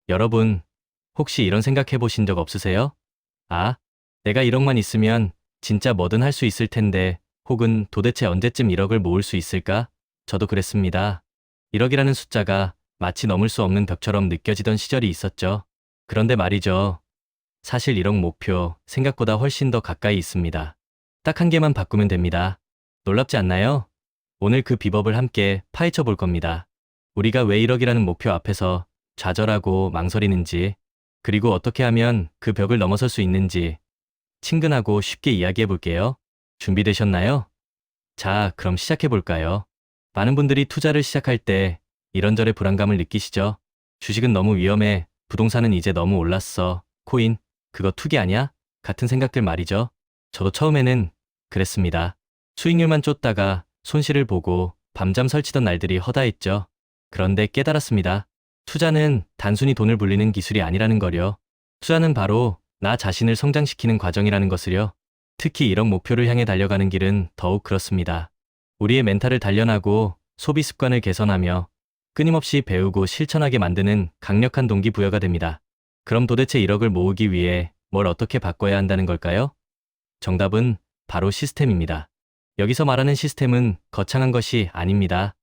여러분, 혹시 이런 생각해 보신 적 없으세요? 아, 내가 1억만 있으면 진짜 뭐든 할 수 있을 텐데, 혹은 도대체 언제쯤 1억을 모을 수 있을까? 저도 그랬습니다. 1억이라는 숫자가 마치 넘을 수 없는 벽처럼 느껴지던 시절이 있었죠. 그런데 말이죠. 사실 1억 목표 생각보다 훨씬 더 가까이 있습니다. 딱 한 개만 바꾸면 됩니다. 놀랍지 않나요? 오늘 그 비법을 함께 파헤쳐 볼 겁니다. 우리가 왜 1억이라는 목표 앞에서 좌절하고 망설이는지, 그리고 어떻게 하면 그 벽을 넘어설 수 있는지 친근하고 쉽게 이야기해 볼게요. 준비되셨나요? 자, 그럼 시작해 볼까요? 많은 분들이 투자를 시작할 때 이런저런 불안감을 느끼시죠? 주식은 너무 위험해. 부동산은 이제 너무 올랐어. 코인, 그거 투기 아니야? 같은 생각들 말이죠. 저도 처음에는 그랬습니다. 수익률만 쫓다가 손실을 보고 밤잠 설치던 날들이 허다했죠. 그런데 깨달았습니다. 투자는 단순히 돈을 불리는 기술이 아니라는 거요. 투자는 바로 나 자신을 성장시키는 과정이라는 것을요. 특히 이런 목표를 향해 달려가는 길은 더욱 그렇습니다. 우리의 멘탈을 단련하고 소비 습관을 개선하며 끊임없이 배우고 실천하게 만드는 강력한 동기부여가 됩니다. 그럼 도대체 1억을 모으기 위해 뭘 어떻게 바꿔야 한다는 걸까요? 정답은 바로 시스템입니다. 여기서 말하는 시스템은 거창한 것이 아닙니다.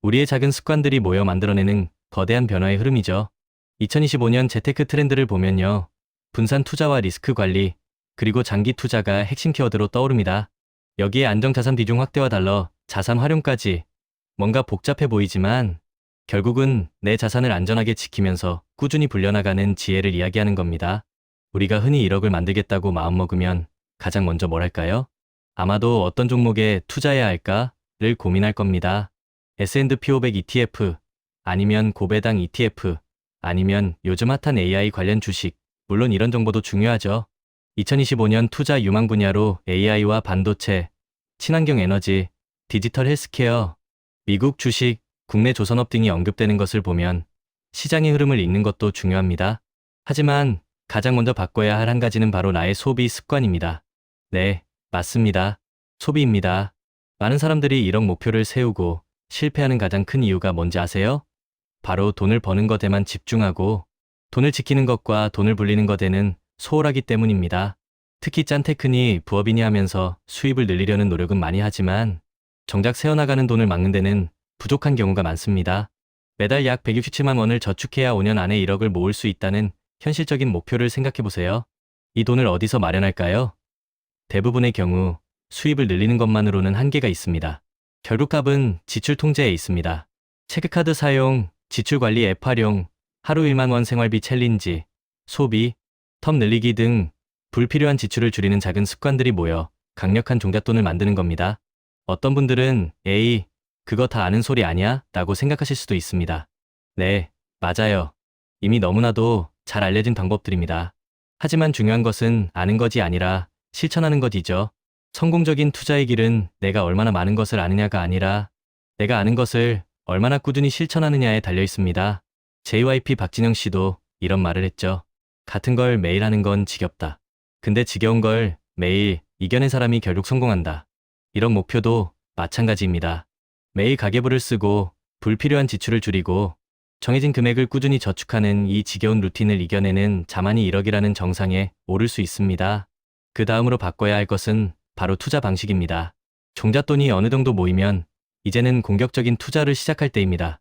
우리의 작은 습관들이 모여 만들어내는 거대한 변화의 흐름이죠. 2025년 재테크 트렌드를 보면요. 분산 투자와 리스크 관리, 그리고 장기 투자가 핵심 키워드로 떠오릅니다. 여기에 안정자산 비중 확대와 달러, 자산 활용까지 뭔가 복잡해 보이지만 결국은 내 자산을 안전하게 지키면서 꾸준히 불려나가는 지혜를 이야기하는 겁니다. 우리가 흔히 1억을 만들겠다고 마음먹으면 가장 먼저 뭘 할까요? 아마도 어떤 종목에 투자해야 할까를 고민할 겁니다. S&P 500 ETF, 아니면 고배당 ETF, 아니면 요즘 핫한 AI 관련 주식, 물론 이런 정보도 중요하죠. 2025년 투자 유망 분야로 AI와 반도체, 친환경 에너지, 디지털 헬스케어, 미국 주식, 국내 조선업 등이 언급되는 것을 보면 시장의 흐름을 읽는 것도 중요합니다. 하지만 가장 먼저 바꿔야 할 한 가지는 바로 나의 소비 습관입니다. 네, 맞습니다. 소비입니다. 많은 사람들이 이런 목표를 세우고 실패하는 가장 큰 이유가 뭔지 아세요? 바로 돈을 버는 것에만 집중하고 돈을 지키는 것과 돈을 불리는 것에는 소홀하기 때문입니다. 특히 짠테크니 부업이니 하면서 수입을 늘리려는 노력은 많이 하지만 정작 새어나가는 돈을 막는 데는 부족한 경우가 많습니다. 매달 약 167만 원을 저축해야 5년 안에 1억을 모을 수 있다는 현실적인 목표를 생각해보세요. 이 돈을 어디서 마련할까요? 대부분의 경우 수입을 늘리는 것만으로는 한계가 있습니다. 결국 답은 지출 통제에 있습니다. 체크카드 사용, 지출 관리 앱 활용, 하루 1만 원 생활비 챌린지, 소비, 텀 늘리기 등 불필요한 지출을 줄이는 작은 습관들이 모여 강력한 종잣돈을 만드는 겁니다. 어떤 분들은 에이, 그거 다 아는 소리 아니야? 라고 생각하실 수도 있습니다. 네, 맞아요. 이미 너무나도 잘 알려진 방법들입니다. 하지만 중요한 것은 아는 것이 아니라 실천하는 것이죠. 성공적인 투자의 길은 내가 얼마나 많은 것을 아느냐가 아니라 내가 아는 것을 얼마나 꾸준히 실천하느냐에 달려 있습니다. JYP 박진영 씨도 이런 말을 했죠. 같은 걸 매일 하는 건 지겹다. 근데 지겨운 걸 매일 이겨낸 사람이 결국 성공한다. 이런 목표도 마찬가지입니다. 매일 가계부를 쓰고 불필요한 지출을 줄이고 정해진 금액을 꾸준히 저축하는 이 지겨운 루틴을 이겨내는 자만이 1억이라는 정상에 오를 수 있습니다. 그 다음으로 바꿔야 할 것은 바로 투자 방식입니다. 종잣돈이 어느 정도 모이면 이제는 공격적인 투자를 시작할 때입니다.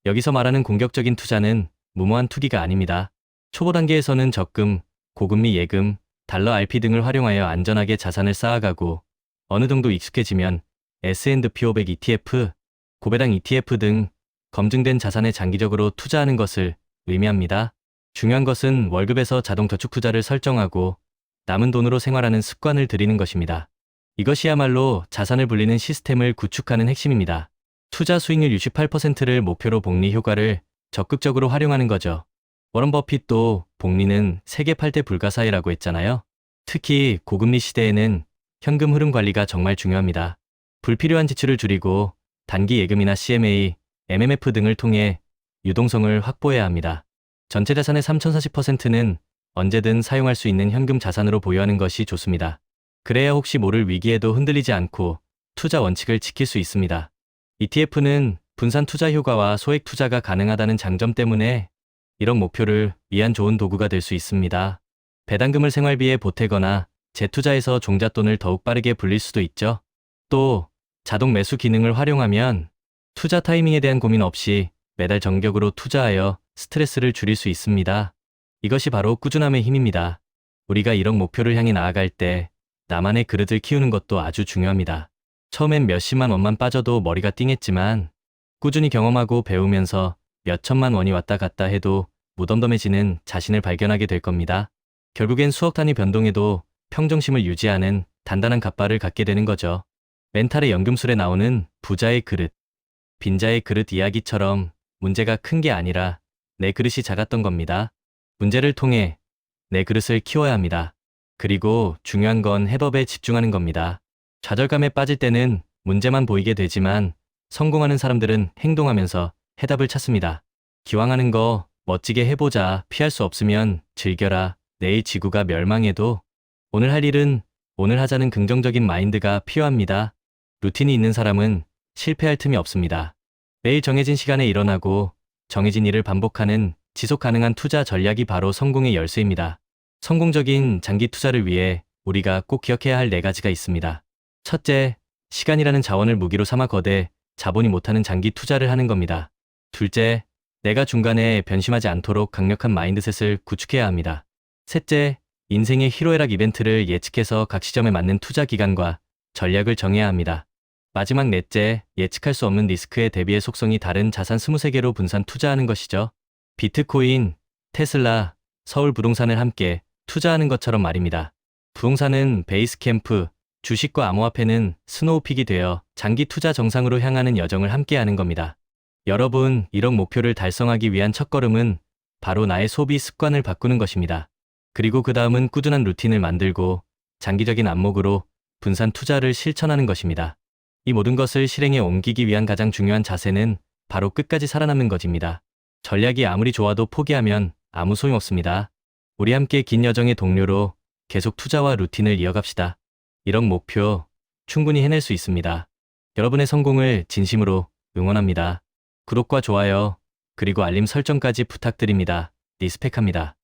여기서 말하는 공격적인 투자는 무모한 투기가 아닙니다. 초보 단계에서는 적금, 고금리 예금, 달러 RP 등을 활용하여 안전하게 자산을 쌓아가고 어느 정도 익숙해지면 S&P 500 ETF, 고배당 ETF 등 검증된 자산에 장기적으로 투자하는 것을 의미합니다. 중요한 것은 월급에서 자동 저축 투자를 설정하고 남은 돈으로 생활하는 습관을 들이는 것입니다. 이것이야말로 자산을 불리는 시스템을 구축하는 핵심입니다. 투자 수익률 68%를 목표로 복리 효과를 적극적으로 활용하는 거죠. 워런 버핏도 복리는 세계 8대 불가사의라고 했잖아요. 특히 고금리 시대에는 현금 흐름 관리가 정말 중요합니다. 불필요한 지출을 줄이고 단기 예금이나 CMA, MMF 등을 통해 유동성을 확보해야 합니다. 전체 자산의 3040%는 언제든 사용할 수 있는 현금 자산으로 보유하는 것이 좋습니다. 그래야 혹시 모를 위기에도 흔들리지 않고 투자 원칙을 지킬 수 있습니다. ETF는 분산 투자 효과와 소액 투자가 가능하다는 장점 때문에 1억 목표를 위한 좋은 도구가 될 수 있습니다. 배당금을 생활비에 보태거나 재투자해서 종잣돈을 더욱 빠르게 불릴 수도 있죠. 또 자동 매수 기능을 활용하면 투자 타이밍에 대한 고민 없이 매달 정격으로 투자하여 스트레스를 줄일 수 있습니다. 이것이 바로 꾸준함의 힘입니다. 우리가 1억 목표를 향해 나아갈 때 나만의 그릇을 키우는 것도 아주 중요합니다. 처음엔 몇십만 원만 빠져도 머리가 띵했지만 꾸준히 경험하고 배우면서 몇천만 원이 왔다 갔다 해도 무덤덤해지는 자신을 발견하게 될 겁니다. 결국엔 수억 단위 변동에도 평정심을 유지하는 단단한 갓바를 갖게 되는 거죠. 멘탈의 연금술에 나오는 부자의 그릇, 빈자의 그릇 이야기처럼 문제가 큰 게 아니라 내 그릇이 작았던 겁니다. 문제를 통해 내 그릇을 키워야 합니다. 그리고 중요한 건 해법에 집중하는 겁니다. 좌절감에 빠질 때는 문제만 보이게 되지만 성공하는 사람들은 행동하면서 해답을 찾습니다. 기왕 하는 거 멋지게 해보자. 피할 수 없으면 즐겨라. 내일 지구가 멸망해도 오늘 할 일은 오늘 하자는 긍정적인 마인드가 필요합니다. 루틴이 있는 사람은 실패할 틈이 없습니다. 매일 정해진 시간에 일어나고 정해진 일을 반복하는 지속 가능한 투자 전략이 바로 성공의 열쇠입니다. 성공적인 장기 투자를 위해 우리가 꼭 기억해야 할 4가지가 있습니다. 첫째, 시간이라는 자원을 무기로 삼아 거대 자본이 못하는 장기 투자를 하는 겁니다. 둘째, 내가 중간에 변심하지 않도록 강력한 마인드셋을 구축해야 합니다. 셋째, 인생의 희로애락 이벤트를 예측해서 각 시점에 맞는 투자 기간과 전략을 정해야 합니다. 마지막 넷째, 예측할 수 없는 리스크에 대비해 속성이 다른 자산 23개로 분산 투자하는 것이죠. 비트코인, 테슬라, 서울 부동산을 함께 투자하는 것처럼 말입니다. 부동산은 베이스 캠프, 주식과 암호화폐는 스노우픽이 되어 장기 투자 정상으로 향하는 여정을 함께하는 겁니다. 여러분, 1억 목표를 달성하기 위한 첫걸음은 바로 나의 소비 습관을 바꾸는 것입니다. 그리고 그 다음은 꾸준한 루틴을 만들고 장기적인 안목으로 분산 투자를 실천하는 것입니다. 이 모든 것을 실행에 옮기기 위한 가장 중요한 자세는 바로 끝까지 살아남는 것입니다. 전략이 아무리 좋아도 포기하면 아무 소용없습니다. 우리 함께 긴 여정의 동료로 계속 투자와 루틴을 이어갑시다. 1억 목표 충분히 해낼 수 있습니다. 여러분의 성공을 진심으로 응원합니다. 구독과 좋아요, 그리고 알림 설정까지 부탁드립니다. 리스펙합니다.